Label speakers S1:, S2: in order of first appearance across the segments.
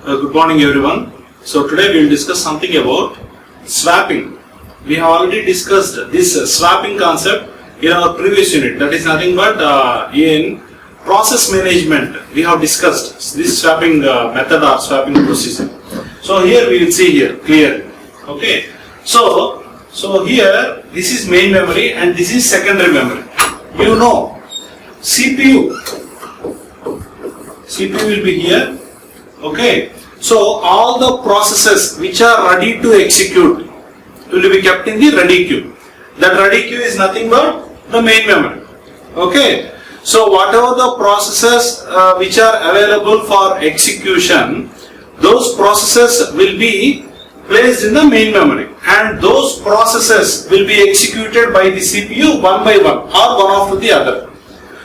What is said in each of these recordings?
S1: Good morning everyone. So today we will discuss something about swapping. We have already discussed this swapping concept in our previous unit. That is nothing but in process management we have discussed this swapping method or swapping procedure. So here we will see here clearly. Okay. So here this is main memory and this is secondary memory. You know CPU will be here. Okay, so all the processes which are ready to execute will be kept in the ready queue. That ready queue is nothing but the main memory. Okay, so whatever the processes which are available for execution, those processes will be placed in the main memory, and those processes will be executed by the CPU one by one or one after the other.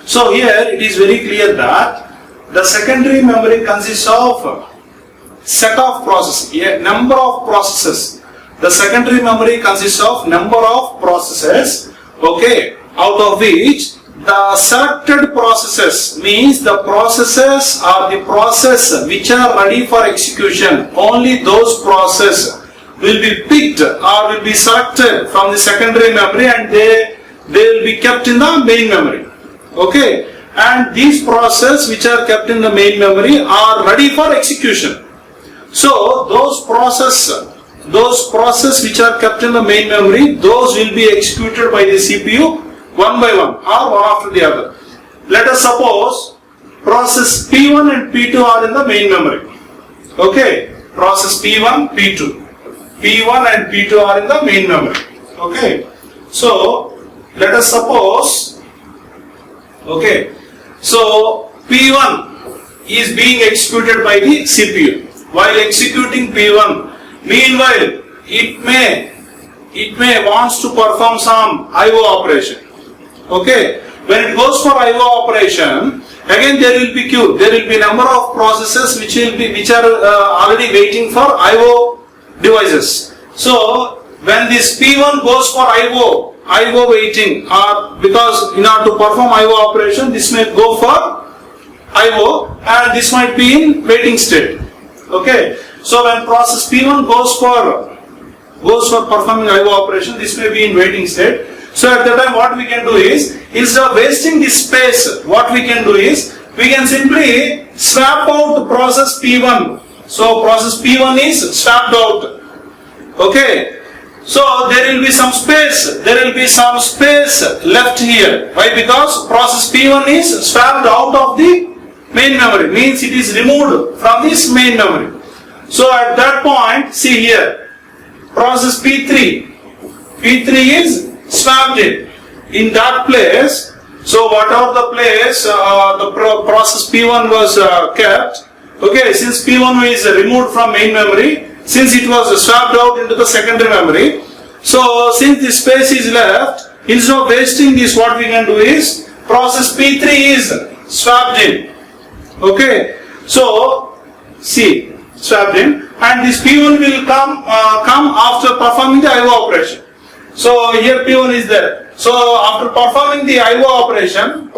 S1: So here it is very clear that the secondary memory consists of set of processes, a number of processes. The secondary memory consists of number of processes, okay, out of which the selected processes means the processes are the process which are ready for execution. Only those processes will be picked or will be selected from the secondary memory and they will be kept in the main memory. Okay. And these processes which are kept in the main memory are ready for execution. So those processes which are kept in the main memory, those will be executed by the CPU one by one or one after the other. Let us suppose process P1 and P2 are in the main memory. Okay, process P1, P2. P1 and P2 are in the main memory. Okay, so let us suppose, okay, so P1 is being executed by the CPU. While executing P1, meanwhile it may wants to perform some IO operation. Okay, when it goes for IO operation, again there will be queue. There will be number of processes which are already waiting for IO devices. So when this P1 goes for IO waiting, because in order to perform IO operation, this may go for IO and this might be in waiting state. Okay, so when process P1 goes for performing IO operation, this may be in waiting state. So at that time what we can do is, instead of wasting this space, what we can do is, we can simply swap out process P1. So process P1 is swapped out. Okay. So there will be some space left here. Why? Because process P1 is swapped out of the main memory, means it is removed from this main memory. So at that point, see here, process P3 is swapped in that place. So whatever the place the process P1 was kept, okay, since P1 is removed from main memory, since it was swapped out into the secondary memory, so since the space is left, instead of wasting this, what we can do is, process P3 is swapped in. Okay, so see, swapped in, and this P1 will come after performing the IO operation. So here P1 is there. So after performing the IO operation,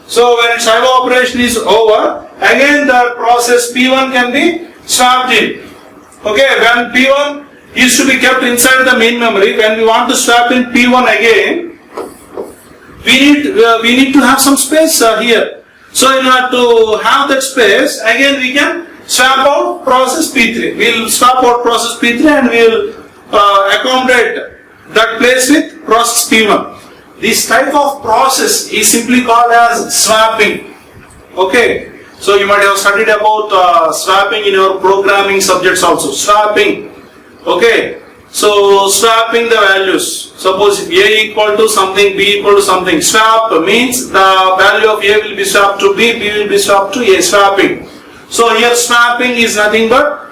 S1: so when its IO operation is over, again the process P1 can be swapped in. Okay, when P1 is to be kept inside the main memory, when we want to swap in P1 again, we need to have some space here. So in order to have that space, again we can swap out process P3. We will swap out process P3 and we will accommodate that place with process P1. This type of process is simply called as swapping. Okay. So you might have studied about swapping in your programming subjects also. Swapping. Okay. So swapping the values. Suppose if A equal to something, B equal to something. Swap means the value of A will be swapped to B, B will be swapped to A. Swapping. So here swapping is nothing but,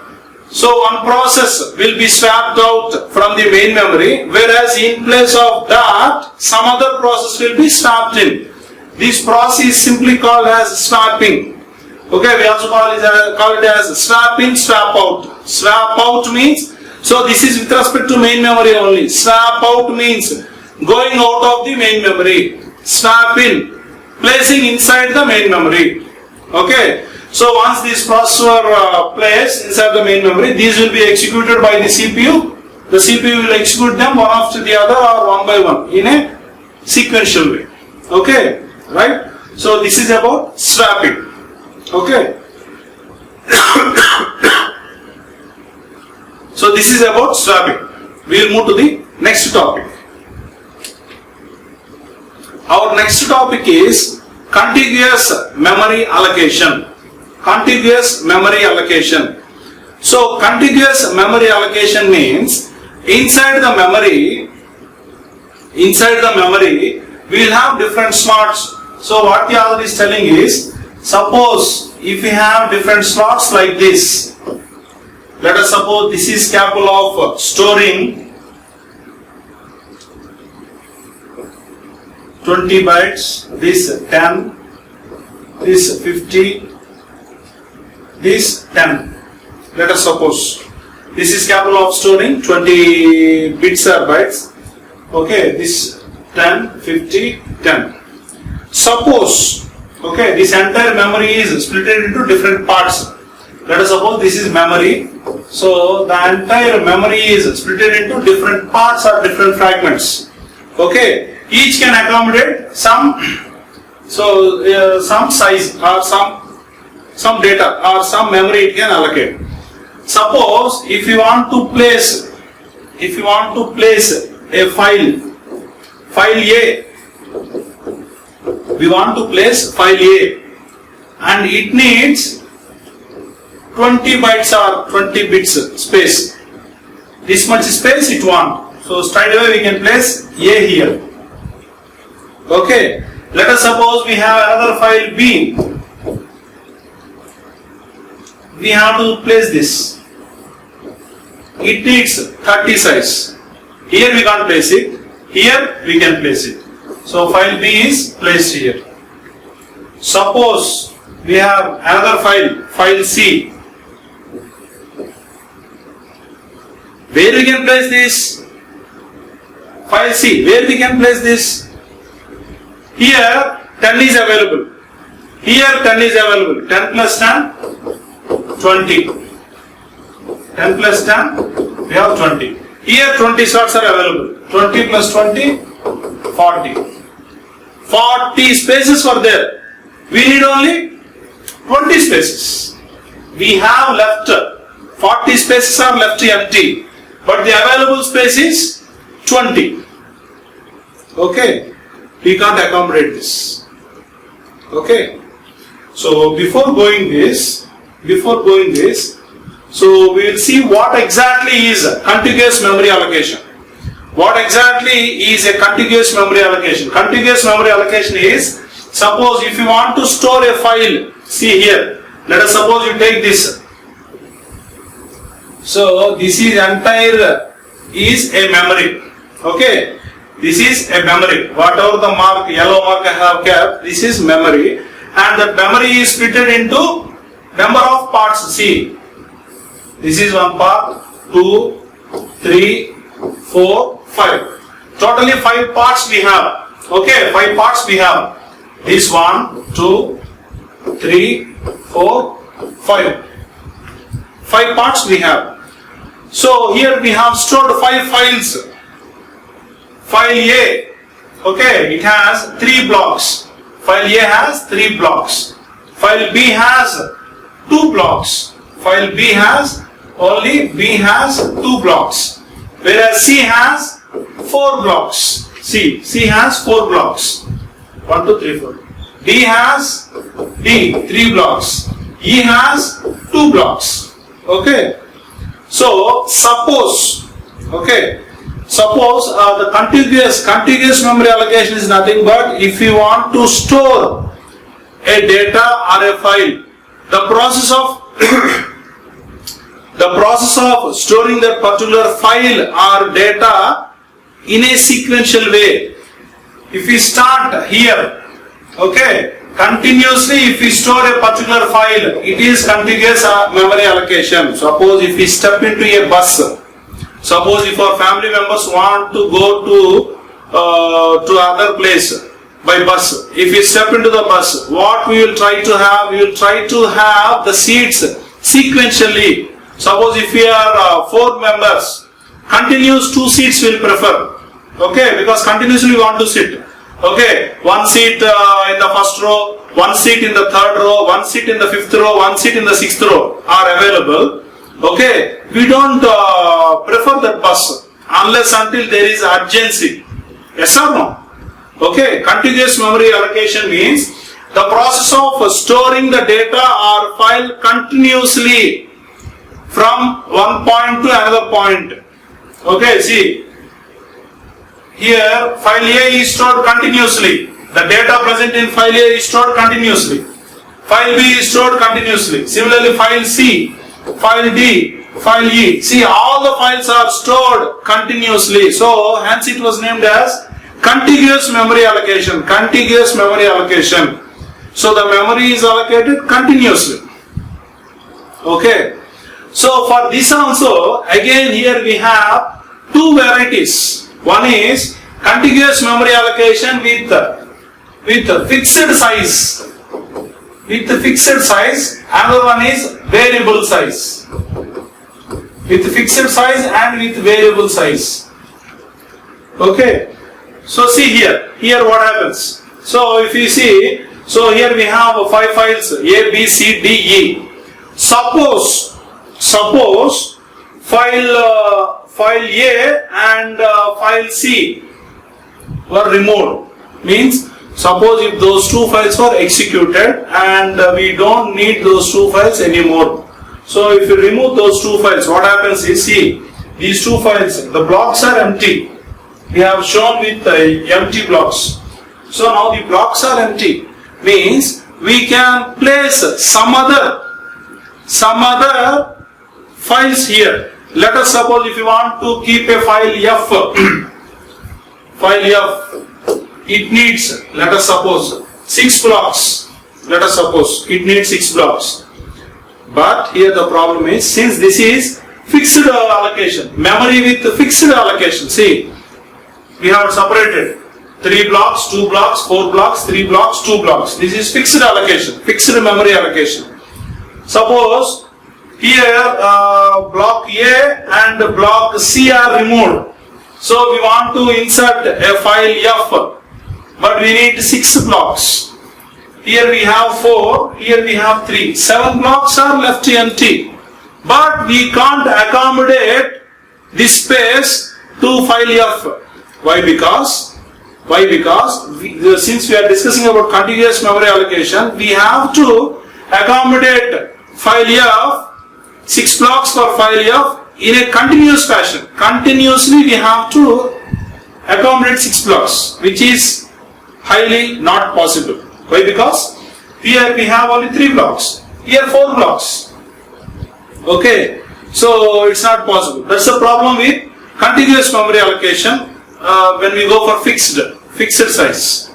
S1: so one process will be swapped out from the main memory, whereas in place of that, some other process will be swapped in. This process is simply called as swapping. Okay, we also call it as swap in, swap out. Swap out means, so this is with respect to main memory only. Swap out means going out of the main memory. Swap in, placing inside the main memory. Okay, So once these processes are placed inside the main memory, these will be executed by the CPU. The CPU will execute them one after the other or one by one in a sequential way. Okay, right? So this is about swapping. Okay. So this is about swapping. We will move to the next topic. Our next topic is contiguous memory allocation. Contiguous memory allocation. So contiguous memory allocation means inside the memory we will have different slots. So what the author is telling is, suppose if we have different slots like this, let us suppose this is capable of storing 20 bytes, this 10, this 50, this 10. Let us suppose this is capable of storing 20 bits or bytes. Okay, this 10, 50, 10. Suppose, okay, this entire memory is split into different parts. Let us suppose this is memory. So the entire memory is split into different parts or different fragments. Okay, each can accommodate some size or some data or some memory it can allocate. Suppose if you want to place a file A, we want to place file A and it needs 20 bytes or 20 bits space. This much space it wants. So straight away we can place A here. Okay. Let us suppose we have another file B. We have to place this. It needs 30 size. Here we can't place it. Here we can place it. So file B is placed here. Suppose we have another file C. Where we can place this? File C. Where we can place this? Here 10 is available. Here 10 is available. 10 plus 10, 20. 10 plus 10, we have 20. Here 20 slots are available. 20 plus 20, 40. 40 spaces were there. We need only 20 spaces. We have left 40 spaces are left empty, but the available space is 20. Okay, we can't accommodate this. Okay, so before going this, so we will see what exactly is contiguous memory allocation. What exactly is a contiguous memory allocation? Contiguous memory allocation is, suppose if you want to store a file, see here, let us suppose you take this. So this is entire is a memory. Okay, this is a memory. Whatever the mark, yellow mark I have kept, this is memory, and the memory is split into number of parts. See, this is one part, 2, 3, 4, 5. Totally 5 parts we have. Okay, 5 parts we have. This 1, 2, 3, 4, 5. 5 parts we have. So here we have stored 5 files. File A, okay, it has 3 blocks. File A has 3 blocks. File B has 2 blocks. File B has has 2 blocks. Whereas C has 4 blocks. C has 4 blocks. 1, 2, 3, 4. D has 3 blocks. E has 2 blocks. Okay. So suppose the contiguous memory allocation is nothing but if you want to store a data or a file, the process of storing that particular file or data in a sequential way. If we start here, okay, continuously if we store a particular file, it is contiguous memory allocation. Suppose if we step into a bus, suppose if our family members want to go to other place, by bus. If we step into the bus, what we will try to have? We will try to have the seats sequentially. Suppose if we are 4 members, continuous 2 seats will prefer. Okay, because continuously we want to sit. Okay, 1 seat in the first row, 1 seat in the 3rd row, 1 seat in the 5th row, 1 seat in the 6th row are available. Okay, we don't prefer that bus unless until there is urgency. Yes or no? Okay, contiguous memory allocation means the process of storing the data or file continuously from one point to another point. Okay, see, here file A is stored continuously. The data present in file A is stored continuously. File B is stored continuously. Similarly, file C, file D, file E. See, all the files are stored continuously. So, hence it was named as contiguous memory allocation. Contiguous memory allocation. So, the memory is allocated continuously. Okay. So, for this also, again here we have 2 varieties. One is contiguous memory allocation with fixed size. With fixed size. Another one is variable size. With fixed size and with variable size. Okay. So see here. Here what happens? So if you see, so here we have 5 files A, B, C, D, E. Suppose file A and file C were removed. Means suppose if those 2 files were executed and we don't need those 2 files anymore. So if you remove those 2 files, what happens is, see, these 2 files, the blocks are empty. We have shown with empty blocks. So now the blocks are empty. Means we can place some other files here. Let us suppose if you want to keep a file F, file F, it needs, let us suppose, 6 blocks. Let us suppose it needs 6 blocks. But here the problem is, since this is fixed allocation, memory with fixed allocation, see, we have separated 3 blocks, 2 blocks, 4 blocks, 3 blocks, 2 blocks. This is fixed allocation, fixed memory allocation. Suppose here block A and block C are removed. So we want to insert a file F, but we need 6 blocks. Here we have 4, here we have 3. 7 blocks are left empty. But we can't accommodate this space to file F. Why? Because since we are discussing about contiguous memory allocation, we have to accommodate file F, 6 blocks for file F in a continuous fashion. Continuously we have to accommodate 6 blocks, which is highly not possible. Why? Because here we have only 3 blocks, here 4 blocks. Okay, so it's not possible. That's the problem with contiguous memory allocation when we go for fixed size.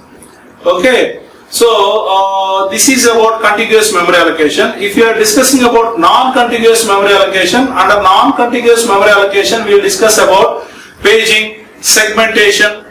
S1: Okay, so this is about contiguous memory allocation. If you are discussing about non-contiguous memory allocation, under non-contiguous memory allocation we will discuss about paging, segmentation,